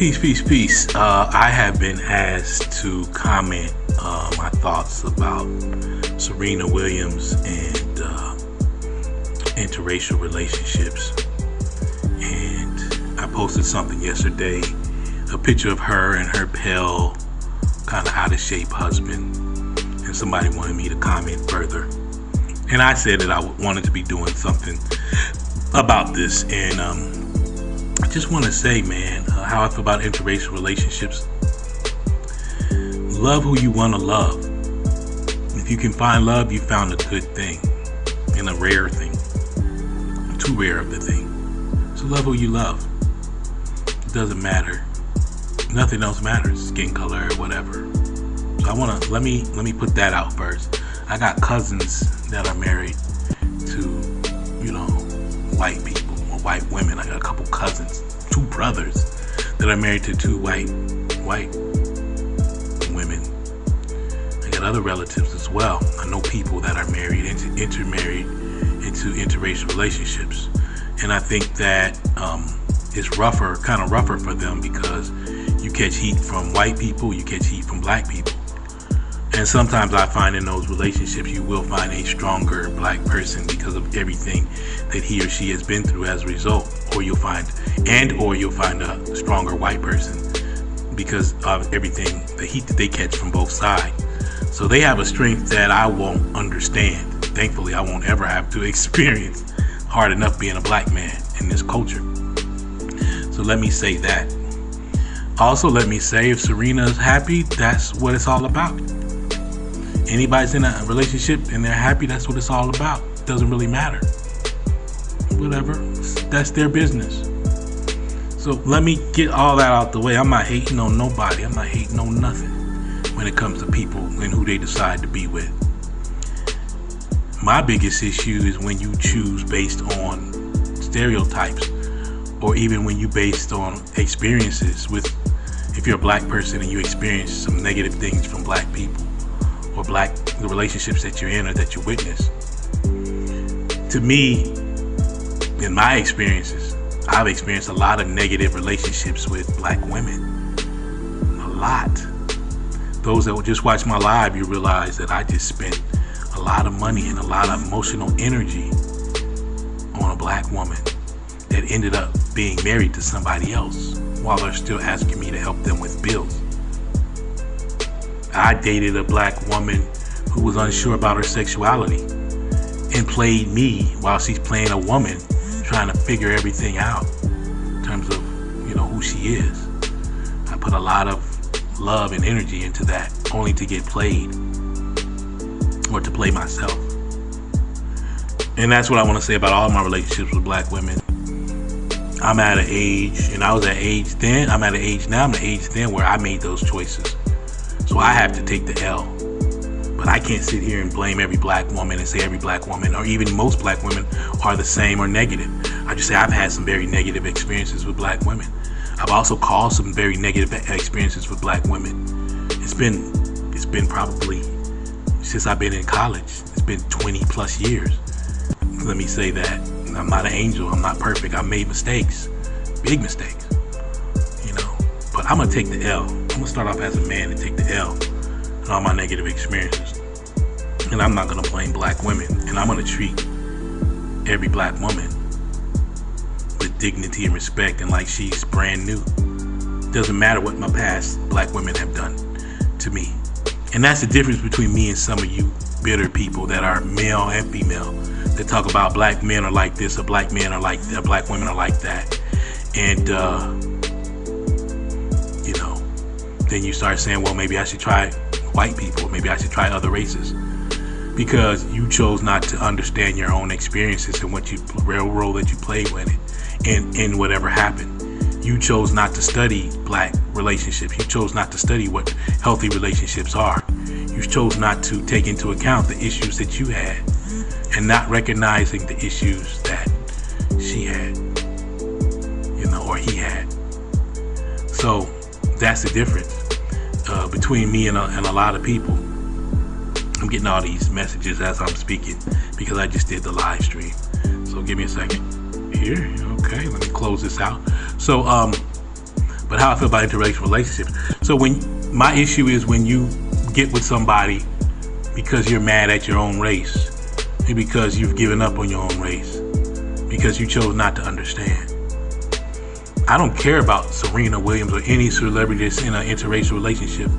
Peace. I have been asked to comment my thoughts about Serena Williams and interracial relationships. And I posted something yesterday, a picture of her and her pale, kind of out of shape husband. And somebody wanted me to comment further. And I said that I wanted to be doing something about this. And I just want to say, man, how I feel about interracial relationships. Love who you want to love. If you can find love, you found a good thing and a rare thing. Too rare of the thing. So love who you love. It doesn't matter. Nothing else matters. Skin color or whatever. So I want to let me put that out first. I got cousins that are married to, white people or white women. I got a couple cousins, two brothers that are married to two white women. I got other relatives as well. I know people that are married, intermarried into interracial relationships. And I think that it's kind of rougher for them because you catch heat from white people, you catch heat from black people. And sometimes I find in those relationships you will find a stronger black person because of everything that he or she has been through as a result. Or you'll find a stronger white person because of everything, the heat that they catch from both sides. So they have a strength that I won't understand. Thankfully, I won't ever have to experience hard enough being a black man in this culture. So let me say that. Also, let me say if Serena's happy, that's what it's all about. Anybody's in a relationship and they're happy, that's what it's all about. It doesn't really matter. Whatever. That's their business. So let me get all that out the way. I'm not hating on nobody. I'm not hating on nothing when it comes to people and who they decide to be with. My biggest issue is when you choose based on stereotypes or even when you based on experiences if you're a black person and you experience some negative things from black people or the relationships that you're in or that you witness. To me, in my experiences, I've experienced a lot of negative relationships with black women. A lot. Those that will just watch my live, you realize that I just spent a lot of money and a lot of emotional energy on a black woman that ended up being married to somebody else while they're still asking me to help them with bills. I dated a black woman who was unsure about her sexuality and played me while she's playing a woman trying to figure everything out in terms of, who she is. I put a lot of love and energy into that only to get played or to play myself. And that's what I want to say about all my relationships with black women. I'm at an age, and I was at age then, I'm at an age now, I'm at an age then where I made those choices. So I have to take the L. But I can't sit here and blame every black woman and say every black woman or even most black women are the same or negative. I just say I've had some very negative experiences with black women. I've also caused some very negative experiences with black women. It's been probably since I've been in college. It's been 20 plus years. Let me say that I'm not an angel. I'm not perfect. I made mistakes, big mistakes, but I'm gonna take the L. I'm gonna start off as a man and take the L and all my negative experiences. And I'm not gonna blame black women. And I'm gonna treat every black woman with dignity and respect and like she's brand new. Doesn't matter what my past black women have done to me. And that's the difference between me and some of you bitter people that are male and female that talk about black men are like this or black men are like that, black women are like that. And then you start saying, well, maybe I should try white people, maybe I should try other races, because you chose not to understand your own experiences and what real role that you played with it in whatever happened. You chose not to study black relationships. You chose not to study what healthy relationships are. You chose not to take into account the issues that you had and not recognizing the issues that she had, or he had. So that's the difference between me and a lot of people. I'm getting all these messages as I'm speaking because I just did the live stream. So give me a second here. Okay, let me close this out. So But how I feel about interracial relationships. So my issue is when you get with somebody because you're mad at your own race, and because you've given up on your own race, because you chose not to understand. I don't care about Serena Williams or any celebrity that's in an interracial relationship.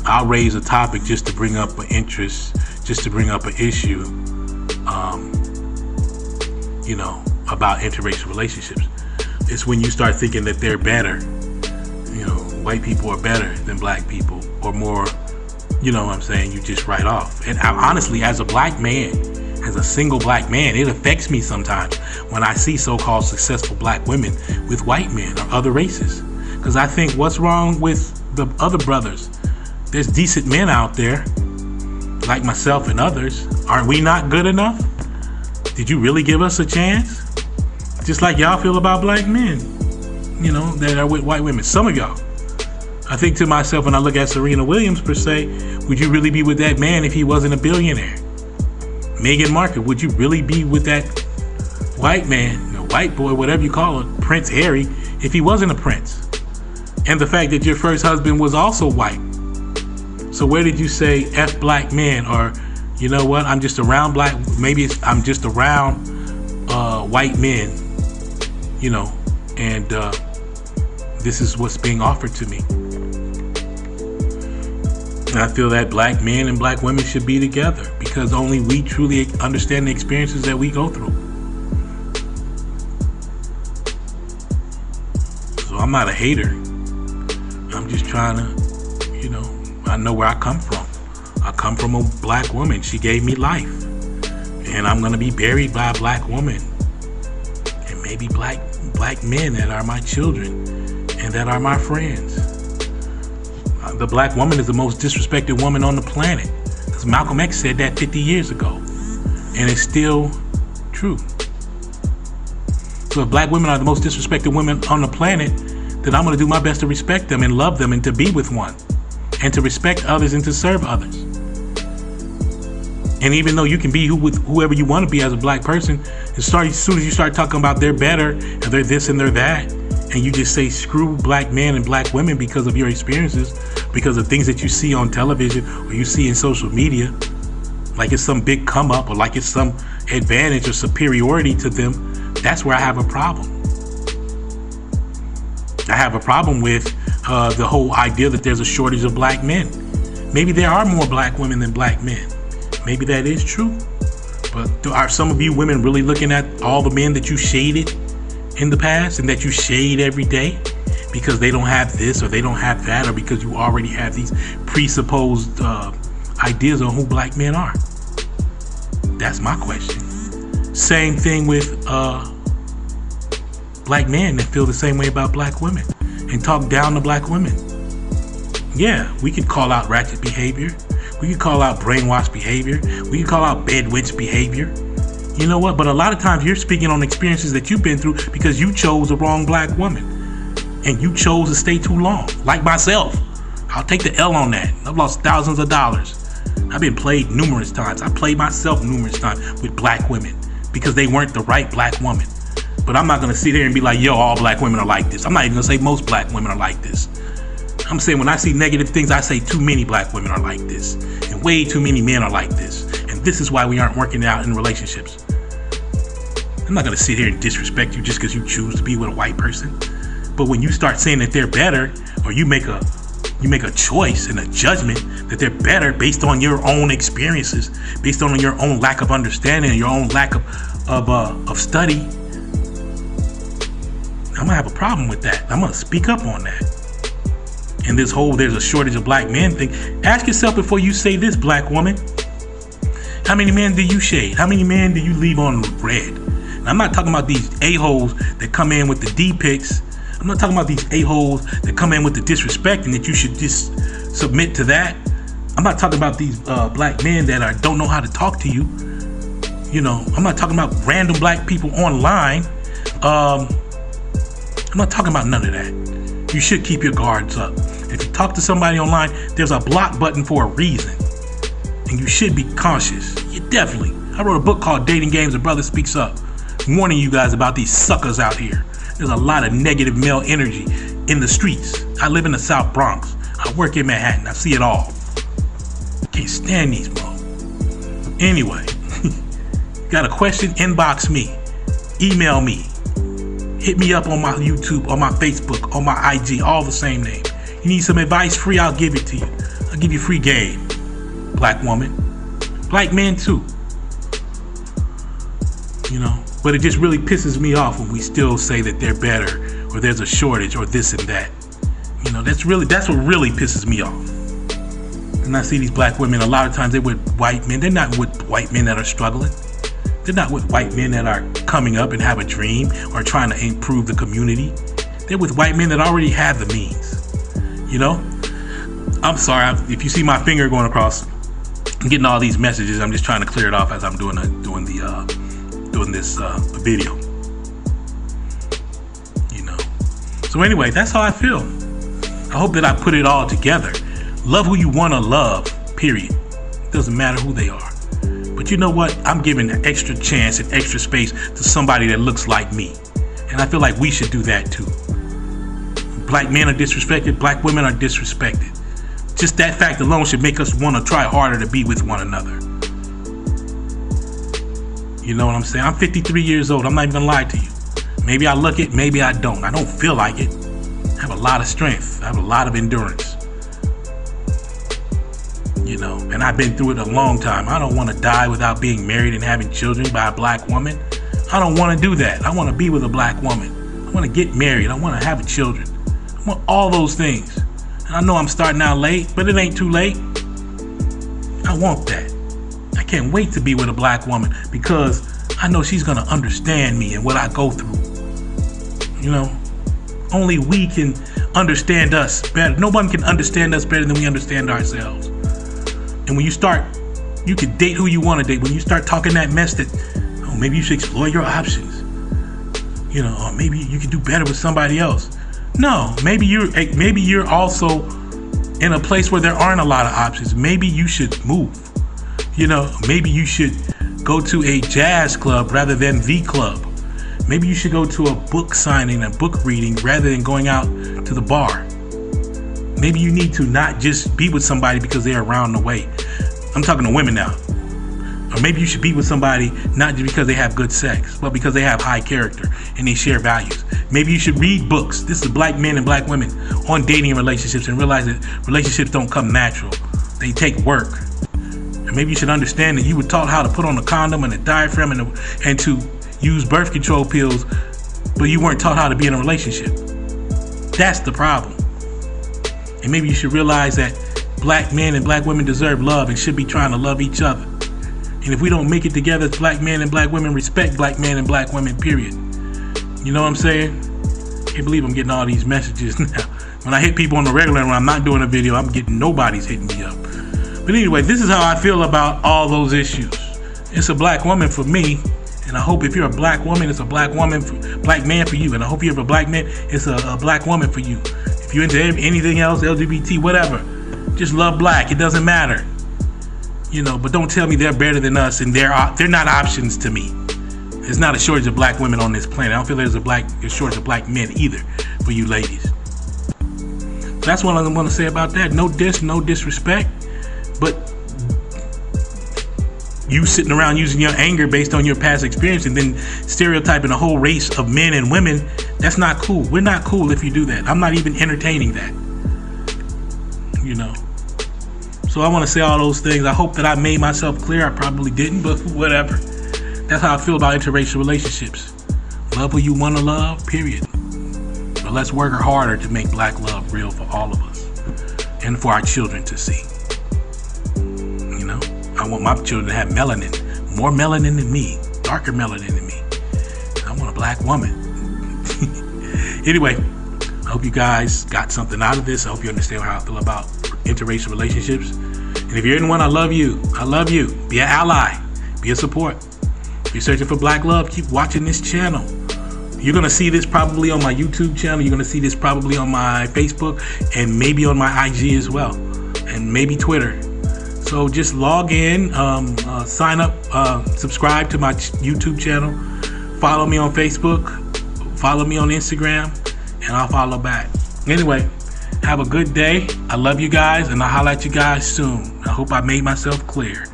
I'll raise a topic just to bring up an interest, just to bring up an issue, about interracial relationships. It's when you start thinking that they're better. White people are better than black people, or more, you just write off. And honestly, as a black man, as a single black man, it affects me sometimes when I see so-called successful black women with white men or other races. Because I think, what's wrong with the other brothers? There's decent men out there, like myself and others. Aren't we not good enough? Did you really give us a chance? Just like y'all feel about black men, that are with white women. Some of y'all. I think to myself when I look at Serena Williams per se, would you really be with that man if he wasn't a billionaire? Meghan Markle, would you really be with that white man, white boy, whatever you call it, Prince Harry, if he wasn't a prince? And the fact that your first husband was also white. So where did you say F black men, or you know what, I'm just around black, I'm just around white men, and this is what's being offered to me. And I feel that black men and black women should be together, because only we truly understand the experiences that we go through. So I'm not a hater. I'm just trying to, I know where I come from. I come from a black woman. She gave me life. And I'm going to be buried by a black woman. And maybe black men that are my children and that are my friends. The black woman is the most disrespected woman on the planet. Because Malcolm X said that 50 years ago. And it's still true. So if black women are the most disrespected women on the planet, then I'm going to do my best to respect them and love them and to be with one. And to respect others and to serve others. And even though you can be whoever you want to be as a black person, as soon as you start talking about they're better and they're this and they're that, and you just say screw black men and black women because of your experiences, because of things that you see on television or you see in social media, like it's some big come up or like it's some advantage or superiority to them, that's where I have a problem. I have a problem with the whole idea that there's a shortage of black men. Maybe there are more black women than black men. Maybe that is true. But are some of you women really looking at all the men that you shaded in the past and that you shade every day because they don't have this or they don't have that, or because you already have these presupposed ideas on who black men are? That's my question. Same thing with black men that feel the same way about black women and talk down to black women. Yeah, we could call out ratchet behavior. We could call out brainwashed behavior. We could call out bedwitch behavior. You know what? But a lot of times you're speaking on experiences that you've been through because you chose the wrong black woman. And you chose to stay too long. Like myself. I'll take the L on that. I've lost thousands of dollars. I've been played numerous times. I played myself numerous times with black women because they weren't the right black woman. But I'm not going to sit here and be like, yo, all black women are like this. I'm not even going to say most black women are like this. I'm saying when I see negative things, I say too many black women are like this. And way too many men are like this. And this is why we aren't working out in relationships. I'm not going to sit here and disrespect you just because you choose to be with a white person. But when you start saying that they're better, or you make a choice and a judgment that they're better based on your own experiences, based on your own lack of understanding and your own lack of study, I'm going to have a problem with that. I'm going to speak up on that. And this whole there's a shortage of black men thing. Ask yourself before you say this, black woman. How many men do you shade? How many men do you leave on red? And I'm not talking about these a-holes that come in with the D-pics. I'm not talking about these a-holes that come in with the disrespect and that you should just submit to that. I'm not talking about these black men that don't know how to talk to you. I'm not talking about random black people online. I'm not talking about none of that. You should keep your guards up. If you talk to somebody online, there's a block button for a reason. And you should be cautious. I wrote a book called Dating Games A Brother Speaks Up, warning you guys about these suckers out here. There's a lot of negative male energy in the streets. I live in the South Bronx. I work in Manhattan. I see it all. Can't stand these motherfuckers. Anyway, got a question? Inbox me. Email me. Hit me up on my YouTube, on my Facebook, on my IG, all the same name. You need some advice free, I'll give it to you. I'll give you free game. Black woman. Black men too. You know, but it just really pisses me off when we still say that they're better or there's a shortage or this and that. You know, that's what really pisses me off. And I see these black women, a lot of times they're with white men. They're not with white men that are struggling. They're not with white men that are coming up and have a dream or trying to improve the community. They're with white men that already have the means. You know? I'm sorry if you see my finger going across. I'm getting all these messages. I'm just trying to clear it off as I'm doing this video. You know. So anyway, that's how I feel. I hope that I put it all together. Love who you want to love. Period. Doesn't matter who they are. But you know what? I'm giving an extra chance and extra space to somebody that looks like me. And I feel like we should do that too. Black men are disrespected. Black women are disrespected. Just that fact alone should make us want to try harder to be with one another. You know what I'm saying? I'm 53 years old. I'm not even going to lie to you. Maybe I look it, maybe I don't. I don't feel like it. I have a lot of strength. I have a lot of endurance. You know, and I've been through it a long time. I don't want to die without being married and having children by a black woman. I don't want to do that. I want to be with a black woman. I want to get married. I want to have children. I want all those things. And I know I'm starting out late, but it ain't too late. I want that. I can't wait to be with a black woman because I know she's going to understand me and what I go through. You know, only we can understand us better. No one can understand us better than we understand ourselves. And when you start, you can date who you want to date. When you start talking that mess that, oh, maybe you should explore your options. You know, or maybe you can do better with somebody else. No, maybe you're also in a place where there aren't a lot of options. Maybe you should move. You know, maybe you should go to a jazz club rather than the club. Maybe you should go to a book signing, a book reading rather than going out to the bar. Maybe you need to not just be with somebody because they're around the way. I'm talking to women now. Or maybe you should be with somebody not just because they have good sex, but because they have high character and they share values. Maybe you should read books. This is black men and black women on dating and relationships and realize that relationships don't come natural. They take work. And maybe you should understand that you were taught how to put on a condom and a diaphragm and to use birth control pills, but you weren't taught how to be in a relationship. That's the problem. And maybe you should realize that black men and black women deserve love and should be trying to love each other. And if we don't make it together as black men and black women, respect black men and black women, period. You know what I'm saying? Can't believe I'm getting all these messages now. When I hit people on the regular and when I'm not doing a video, I'm getting nobody's hitting me up. But anyway, this is how I feel about all those issues. It's a black woman for me. And I hope if you're a black woman, it's a black woman, black man for you. And I hope you're a black man, it's a black woman for you. If you're into anything else, LGBT, whatever, just love black. It doesn't matter. You know, but don't tell me they're better than us and they're not options to me. There's not a shortage of black women on this planet. I don't feel there's a shortage of black men either for you ladies. That's what I want to say about that. No disrespect, but you sitting around using your anger based on your past experience and then stereotyping a whole race of men and women, that's not cool. We're not cool if you do that. I'm not even entertaining that. You know. So I want to say all those things. I hope that I made myself clear. I probably didn't, but whatever. That's how I feel about interracial relationships. Love who you want to love, period. But let's work harder to make black love real for all of us and for our children to see. You know, I want my children to have melanin, more melanin than me, darker melanin than me. I want a black woman. Anyway, I hope you guys got something out of this. I hope you understand how I feel about interracial relationships. And if you're in one, I love you. I love you. Be an ally. Be a support. If you're searching for black love, keep watching this channel. You're going to see this probably on my YouTube channel. You're going to see this probably on my Facebook and maybe on my IG as well. And maybe Twitter. So just log in, sign up, subscribe to my YouTube channel. Follow me on Facebook. Follow me on Instagram. And I'll follow back. Anyway, have a good day. I love you guys, and I'll holler at you guys soon. I hope I made myself clear.